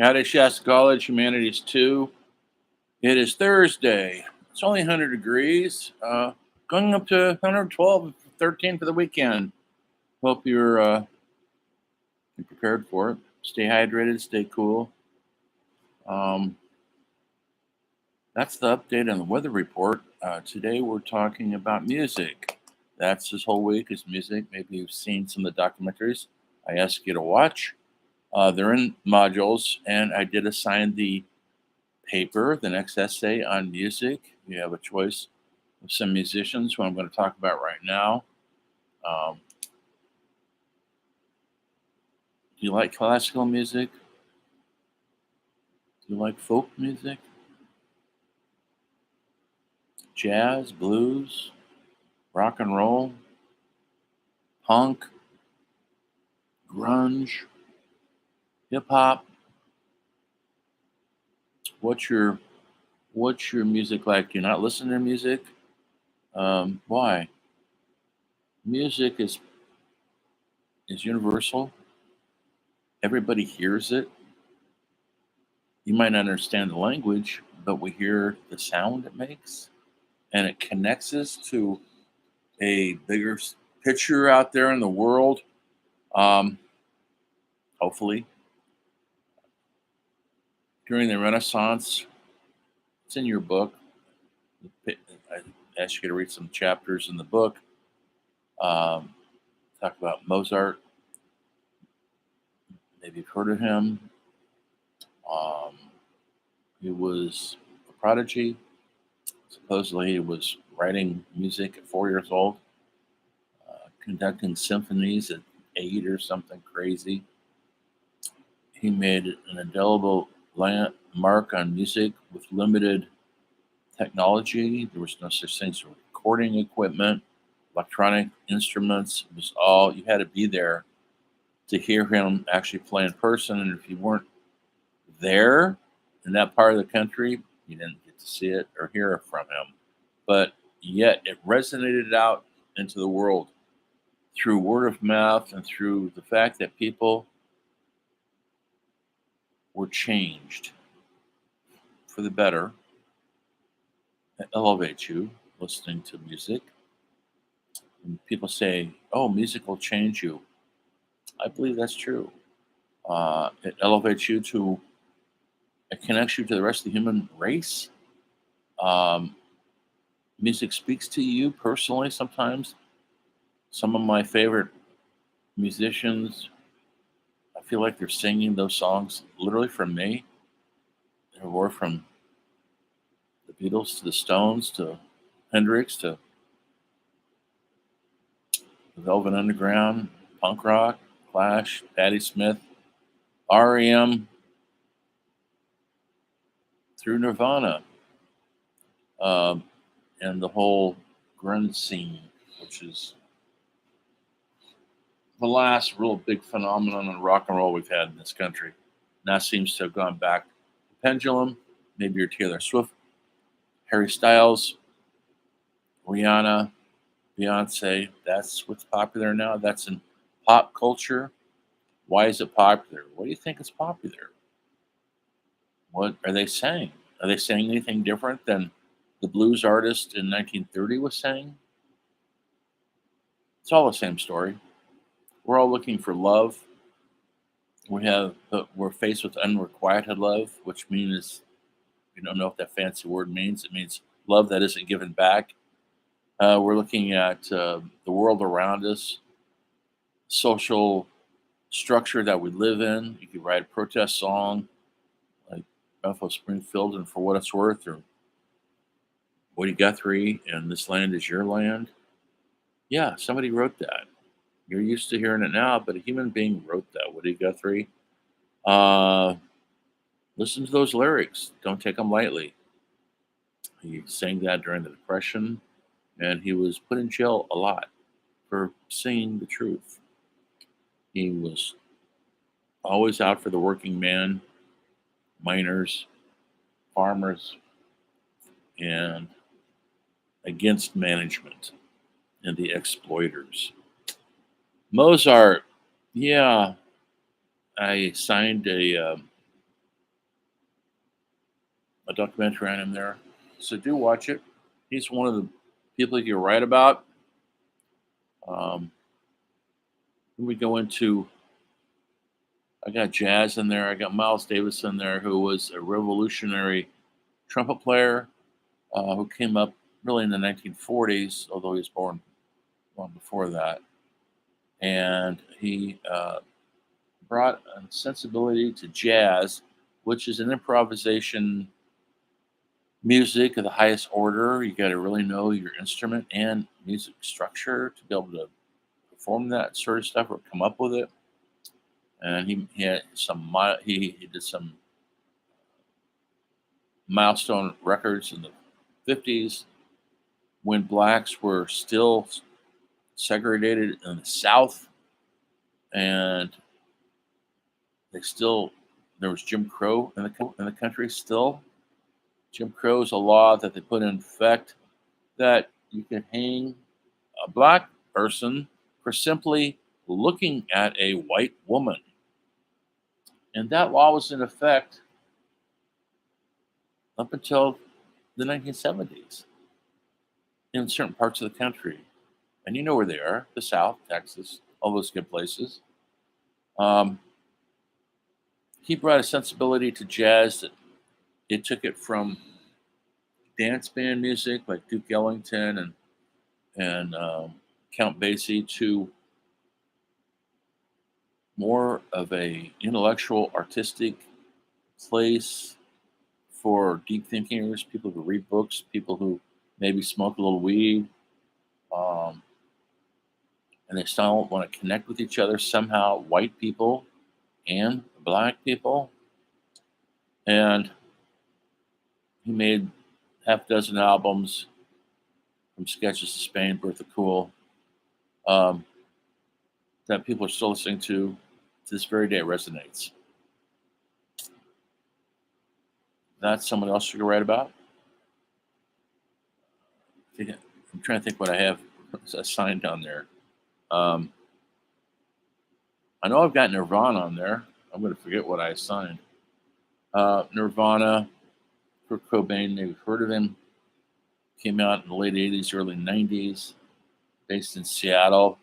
Howdy, Shasta College, Humanities 2. It is Thursday. It's only 100 degrees, going up to 112, 13 for the weekend. Hope you're prepared for it. Stay hydrated, stay cool. Um, that's the update on the weather report. Today we're talking about music. That's this whole week is music. Maybe you've seen some of the documentaries I asked you to watch. They're in modules, and I did assign the paper, the next essay on music. You have a choice of some musicians who I'm going to talk about right now. Um, do you like classical music? Do you like folk music? Jazz, blues, rock and roll, punk, grunge, hip hop? What's your what's your music like? Do you not listen to music? Why? Music is universal. Everybody hears it. You might not understand the language, but we hear the sound it makes, and it connects us to a bigger picture out there in the world. Um, Hopefully, during the Renaissance, it's in your book. I asked you to read some chapters in the book. Um, Talk about Mozart. Maybe you've heard of him. Um, he was a prodigy. Supposedly, he was writing music at 4 years old, conducting symphonies at 8 or something crazy. He made an indelible mark on music with limited technology. There was no such thing as recording equipment, electronic instruments. It was all you had to be there to hear him actually play in person. And if you weren't there in that part of the country, you didn't get to see it or hear from him. But yet it resonated out into the world through word of mouth and through the fact that people were changed for the better. It elevates you listening to music. When people say, "Oh, music will change you," I believe that's true. It elevates you to, it connects you to the rest of the human race. Um, Music speaks to you personally sometimes. Some of my favorite musicians, I feel like they're singing those songs literally from me. They were from the Beatles to the Stones to Hendrix to the Velvet Underground, punk rock, Clash, Patti Smith, REM, through Nirvana, um, and the whole grunge scene, which is the last real big phenomenon in rock and roll we've had in this country. Now seems to have gone back. The pendulum, maybe your Taylor Swift, Harry Styles, Rihanna, Beyonce. That's what's popular now. That's in pop culture. Why is it popular? What do you think is popular? What are they saying? Are they saying anything different than the blues artist in 1930 was saying? It's all the same story. We're all looking for love. We're faced with unrequited love, which means, you don't know what that fancy word means. It means love that isn't given back. We're looking at the world around us, social structure that we live in. You could write a protest song like Buffalo Springfield and For What It's Worth, or Woody Guthrie and This Land Is Your Land. Yeah, somebody wrote that. You're used to hearing it now, but a human being wrote that, Woody Guthrie. Uh, Listen to those lyrics. Don't take them lightly. He sang that during the Depression, and he was put in jail a lot for singing the truth. He was always out for the working man, miners, farmers, and against management and the exploiters. Mozart, yeah, I signed a a documentary on him there. So do watch it. He's one of the people you write about. Um, then we go into, I got jazz in there. I got Miles Davis in there, who was a revolutionary trumpet player who came up really in the 1940s, although he was born long before that. And he brought a sensibility to jazz, which is an improvisation music of the highest order. You got to really know your instrument and music structure to be able to perform that sort of stuff or come up with it. And he had he did some milestone records in the 50s when blacks were still segregated in the South, and there was Jim Crow in the country still. Jim Crow is a law that they put in effect that you can hang a black person for simply looking at a white woman. And that law was in effect up until the 1970s in certain parts of the country. And you know where they are, the South, Texas, all those good places. He brought a sensibility to jazz that it took it from dance band music like Duke Ellington and Count Basie to more of a intellectual, artistic place for deep thinkers, people who read books, people who maybe smoke a little weed, and they still want to connect with each other somehow, white people and black people. And he made half a dozen albums, from Sketches to Spain, Bertha Cool, that people are still listening to this very day. It resonates. That's someone else you can write about. I'm trying to think what I have assigned down there. I know I've got Nirvana on there. I'm going to forget what I assigned. Nirvana, Kurt Cobain, maybe heard of him. Came out in the late 80s, early 90s, based in Seattle.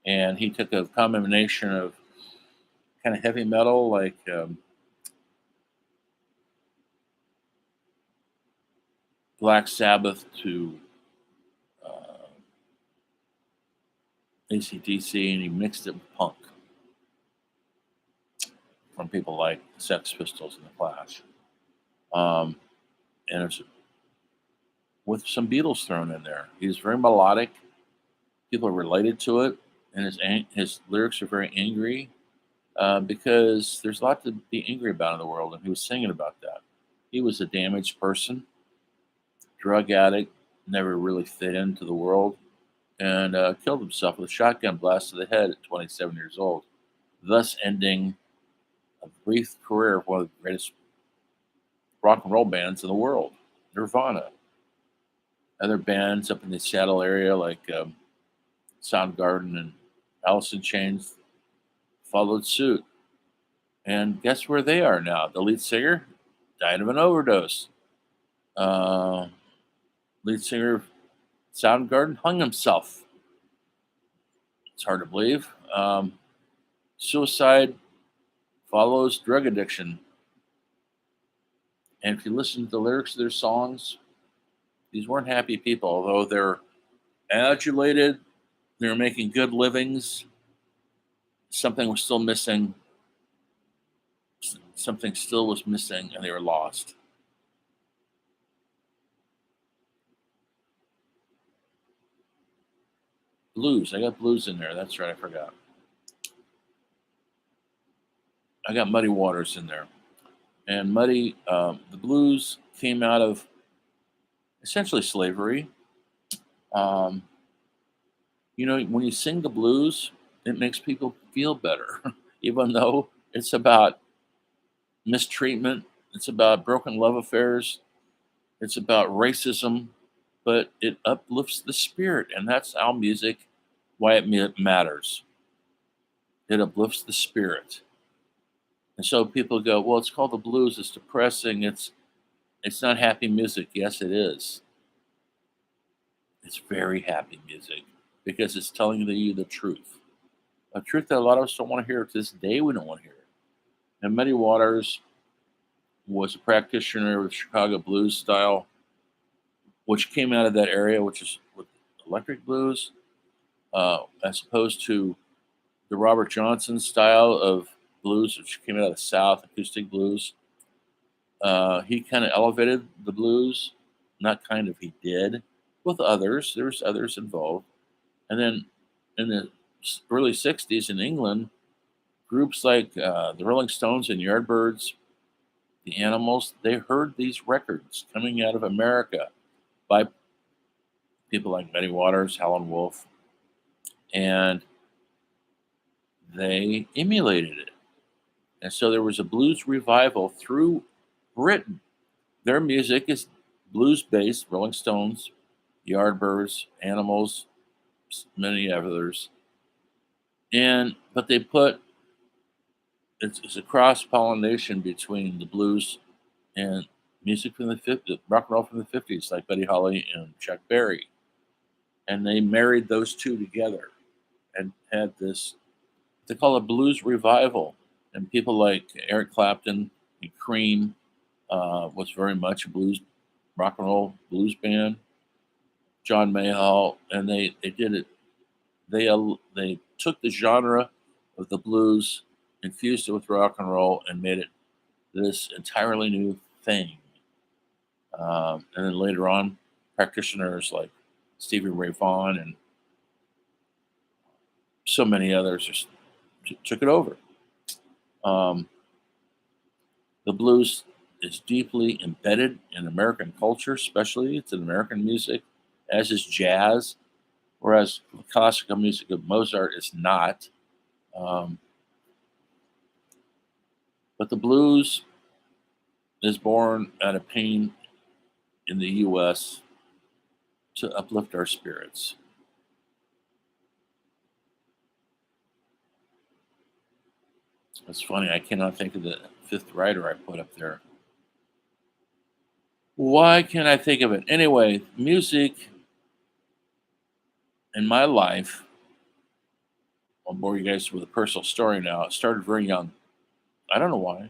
And he took a combination of kind of heavy metal, like Black Sabbath to AC/DC, and he mixed it with punk from people like the Sex Pistols and the Clash. And it's with some Beatles thrown in there. He's very melodic. People are related to it, and his lyrics are very angry because there's a lot to be angry about in the world, and he was singing about that. He was a damaged person, drug addict, never really fit into the world, and killed himself with a shotgun blast to the head at 27 years old, thus ending a brief career of one of the greatest rock and roll bands in the world, Nirvana. Other bands up in the Seattle area like Soundgarden and Alice in Chains followed suit. And guess where they are now? The lead singer died of an overdose. Lead singer of Soundgarden hung himself. It's hard to believe. Suicide follows drug addiction. And if you listen to the lyrics of their songs, these weren't happy people, although they're adulated, they're making good livings. Something was still missing. Something still was missing, and they were lost. Blues. I got blues in there. That's right. I forgot. I got Muddy Waters in there. And the blues came out of essentially slavery. Um, when you sing the blues, it makes people feel better, even though it's about mistreatment, it's about broken love affairs, it's about racism, but it uplifts the spirit, and that's how music, why it matters. It uplifts the spirit. And so people go, well, it's called the blues, it's depressing, it's It's not happy music. Yes, it is. It's very happy music because it's telling you the truth. A truth that a lot of us don't want to hear. To this day, we don't want to hear it. And Muddy Waters was a practitioner of Chicago blues style, which came out of that area, which is with electric blues, as opposed to the Robert Johnson style of blues, which came out of the South, acoustic blues. He kind of elevated the blues, not kind of, he did with others. There's others involved. And then in the early 60s in England, groups like the Rolling Stones and Yardbirds, the Animals, they heard these records coming out of America by people like Muddy Waters, Howlin' Wolf, and they emulated it. And so there was a blues revival through Britain. Their music is blues based, Rolling Stones, Yardbirds, Animals, many others. And but they put it's a cross pollination between the blues and music from the 50s, rock and roll from the 50s, like Buddy Holly and Chuck Berry. And they married those two together and had this, they call it blues revival. And people like Eric Clapton and Cream was very much a blues, rock and roll blues band. John Mayall, and they did it. They took the genre of the blues, infused it with rock and roll, and made it this entirely new thing. And then later on, practitioners like Stevie Ray Vaughan and so many others just took it over. Um, the blues is deeply embedded in American culture, especially it's in American music, as is jazz, whereas the classical music of Mozart is not. Um, but the blues is born out of pain in the U.S. to uplift our spirits. It's funny, I cannot think of the fifth writer I put up there. Why can't I think of it? Anyway, music in my life, I'll bore you guys with a personal story now. It started very young. I don't know why.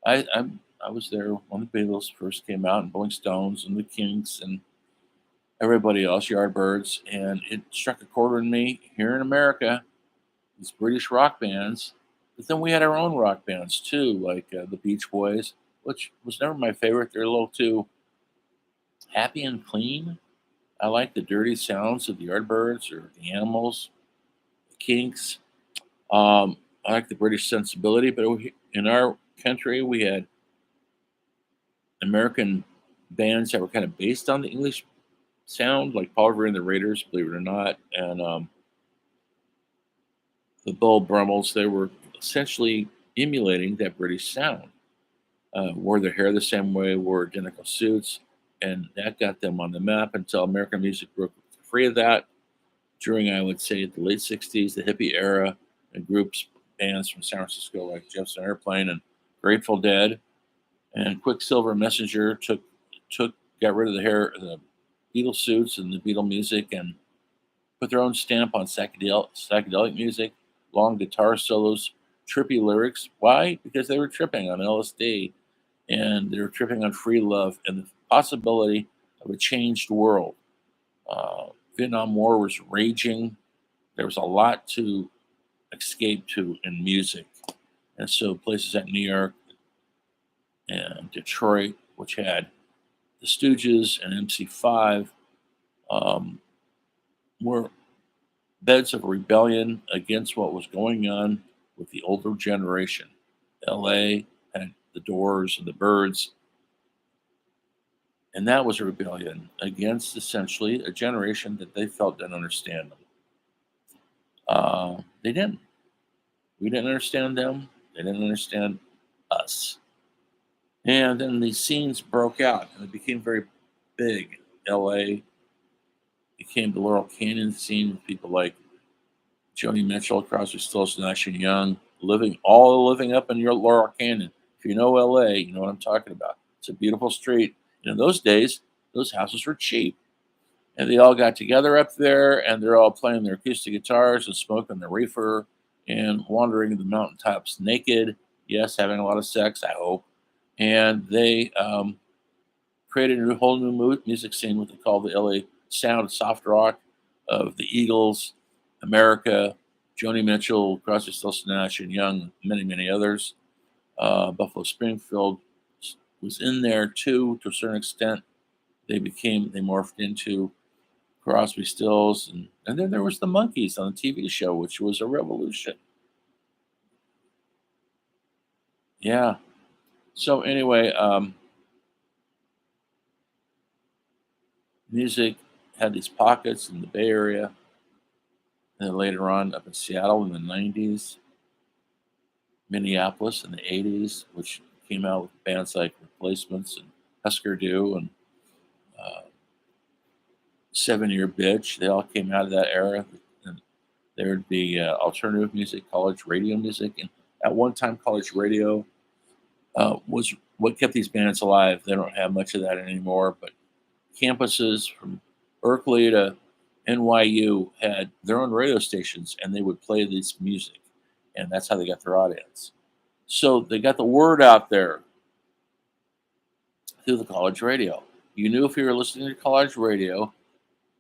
I was there when the Beatles first came out, and Rolling Stones, and the Kinks, and everybody else, Yardbirds, and it struck a chord in me here in America. These British rock bands, but then we had our own rock bands too, like the Beach Boys, which was never my favorite. They're a little too happy and clean. I like the dirty sounds of the Yardbirds or the Animals, the Kinks. I like the British sensibility, but in our country, we had American bands that were kind of based on the English sound, like Paul Revere and the Raiders, believe it or not, and the Beau Brummels. They were essentially emulating that British sound. Wore their hair the same way, wore identical suits, and that got them on the map until American music broke free of that during, I would say, the late 60s, the hippie era, and groups, bands from San Francisco like Jefferson Airplane and Grateful Dead and Quicksilver Messenger got rid of the Beatle suits and the Beatle music and put their own stamp on psychedelic music, long guitar solos, trippy lyrics. Why? Because they were tripping on LSD and they were tripping on free love and the possibility of a changed world. Vietnam War was raging. There was a lot to escape to in music. And so places like New York and Detroit, which had the Stooges and MC5, um, were beds of rebellion against what was going on with the older generation. LA had the Doors and the Byrds, and that was a rebellion against essentially a generation that they felt didn't understand them. They didn't. We didn't understand them. They didn't understand us. And then these scenes broke out and it became very big. LA became the Laurel Canyon scene with people like Joni Mitchell, Crosby, Stills, Nash and Young, living up in your Laurel Canyon. If you know LA, you know what I'm talking about. It's a beautiful street. And in those days, those houses were cheap. And they all got together up there and they're all playing their acoustic guitars and smoking the reefer and wandering the mountaintops naked. Yes, having a lot of sex, I hope. And they created a whole new music scene, what they call the LA sound, soft rock of the Eagles, America, Joni Mitchell, Crosby, Stills, Nash and Young, many, many others. Buffalo Springfield was in there too, to a certain extent. They morphed into Crosby, Stills, and then there was the Monkees on the TV show, which was a revolution. Yeah. So anyway, music had these pockets in the Bay Area, and then later on up in Seattle in the '90s, Minneapolis in the '80s, which came out with bands like Replacements and Husker Du and uh, 7 Year Bitch. They all came out of that era. And there would be alternative music, college radio music, and at one time, college radio was what kept these bands alive. They don't have much of that anymore, but campuses from Berkeley to NYU had their own radio stations, and they would play this music, and that's how they got their audience. So they got the word out there through the college radio. You knew if you were listening to college radio,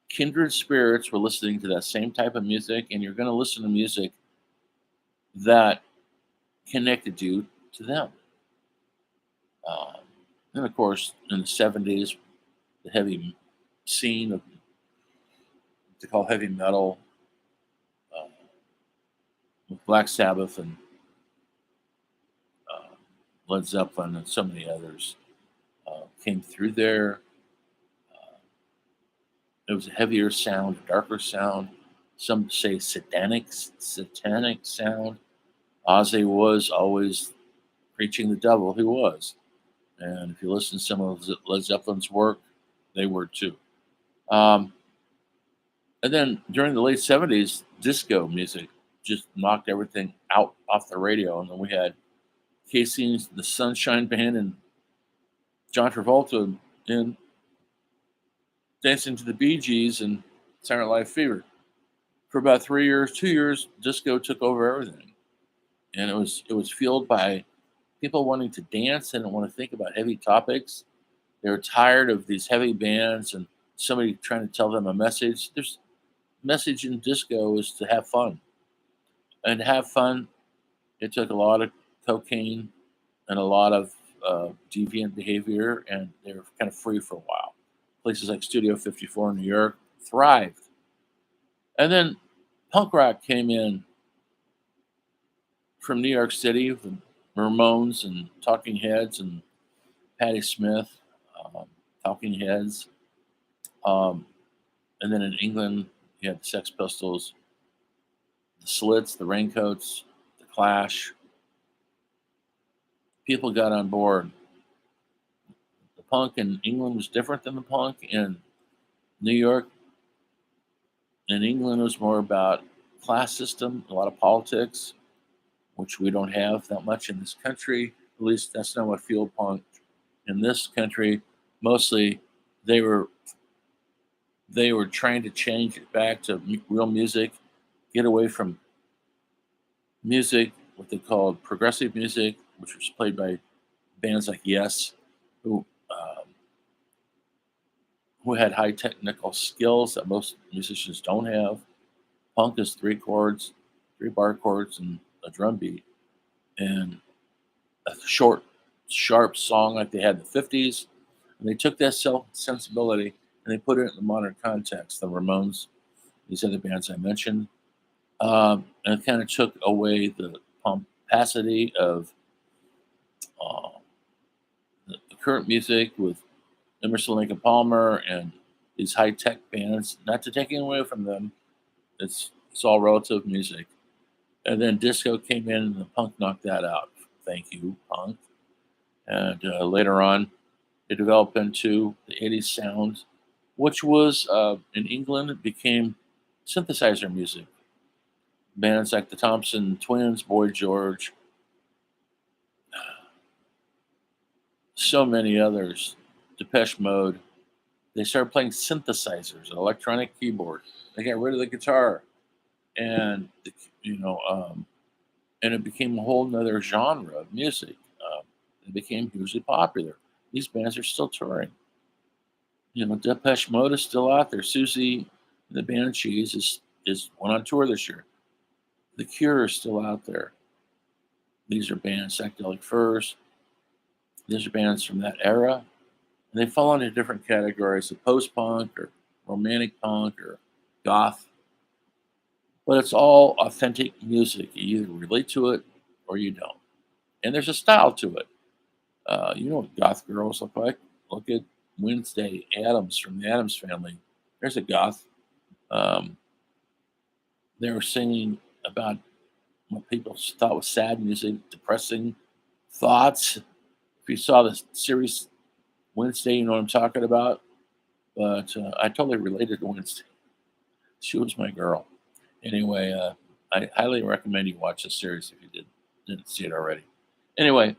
kindred spirits were listening to that same type of music, and you're going to listen to music that connected you to them. Um, and of course, in the '70s, the heavy scene of what they call heavy metal, uh, with Black Sabbath and uh, Led Zeppelin and so many others came through there. Uh, it was a heavier sound, a darker sound. Some say satanic sound. Ozzy was always preaching the devil. He was, and if you listen to some of Led Zeppelin's work, they were too. Um, and then during the late '70s, disco music just knocked everything out off the radio, and then we had Casey, the Sunshine Band, and John Travolta in Dancing to the Bee Gees and Saturday Night Live Fever. For about 3 years, 2 years, disco took over everything, and it was fueled by people wanting to dance. They didn't want to think about heavy topics. They were tired of these heavy bands and somebody trying to tell them a message. There's message in disco is to have fun, and to have fun. It took a lot of cocaine and a lot of deviant behavior, and they were kind of free for a while. Places like Studio 54 in New York thrived. And then punk rock came in from New York City with Ramones and Talking Heads and Patti Smith, um, Talking Heads. Um, and then in England, you had the Sex Pistols, the Slits, the Raincoats, the Clash. People got on board. The punk in England was different than the punk in New York. In England, it was more about class system, a lot of politics, which we don't have that much in this country. At least that's not what fueled punk in this country. Mostly, they were they were trying to change it back to real music, get away from music, what they called progressive music, which was played by bands like Yes, who who had high technical skills that most musicians don't have. Punk is three chords, three bar chords, and a drum beat, and a short, sharp song like they had in the '50s. And they took that sensibility and they put it in the modern context. The Ramones, these other bands I mentioned, and it kind of took away the pomposity of uh, the current music with Emerson, Lake and Palmer, and these high tech bands. Not to take away from them, it's all relative music. And then disco came in, and the punk knocked that out. Thank you, punk. And later on, it developed into the '80s sound, which was in England. It became synthesizer music. Bands like the Thompson Twins, Boy George, so many others. Depeche Mode. They started playing synthesizers, an electronic keyboard. They got rid of the guitar, and you know, and it became a whole nother genre of music. It became hugely popular. These bands are still touring. Depeche Mode is still out there. Susie, and the Banshees is went on tour this year. The Cure is still out there. These are bands, Psychedelic Furs. These are bands from that era, and they fall into different categories of post-punk or romantic punk or goth. But it's all authentic music. You either relate to it or you don't. And there's a style to it. You know what goth girls look like? Look at Wednesday Adams from the Adams Family. There's a goth. Um, they were singing about what people thought was sad music, depressing thoughts. If you saw the series Wednesday, you know what I'm talking about. But I totally related to Wednesday. She was my girl. Anyway, I highly recommend you watch this series if you didn't see it already. Anyway,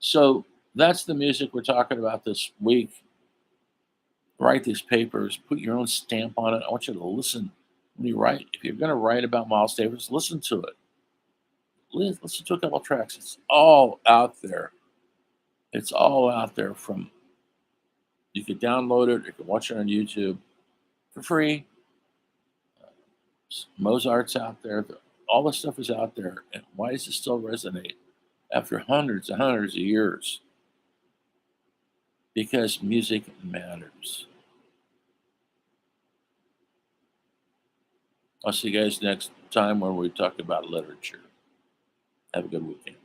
so that's the music we're talking about this week. Write these papers, put your own stamp on it. I want you to listen when you write. If you're going to write about Miles Davis, listen to it. Listen to a couple tracks. It's all out there. It's all out there. From you could download it, you can watch it on YouTube for free. Mozart's out there. All this stuff is out there. And why does it still resonate after hundreds and hundreds of years? Because music matters. I'll see you guys next time when we talk about literature. Have a good weekend.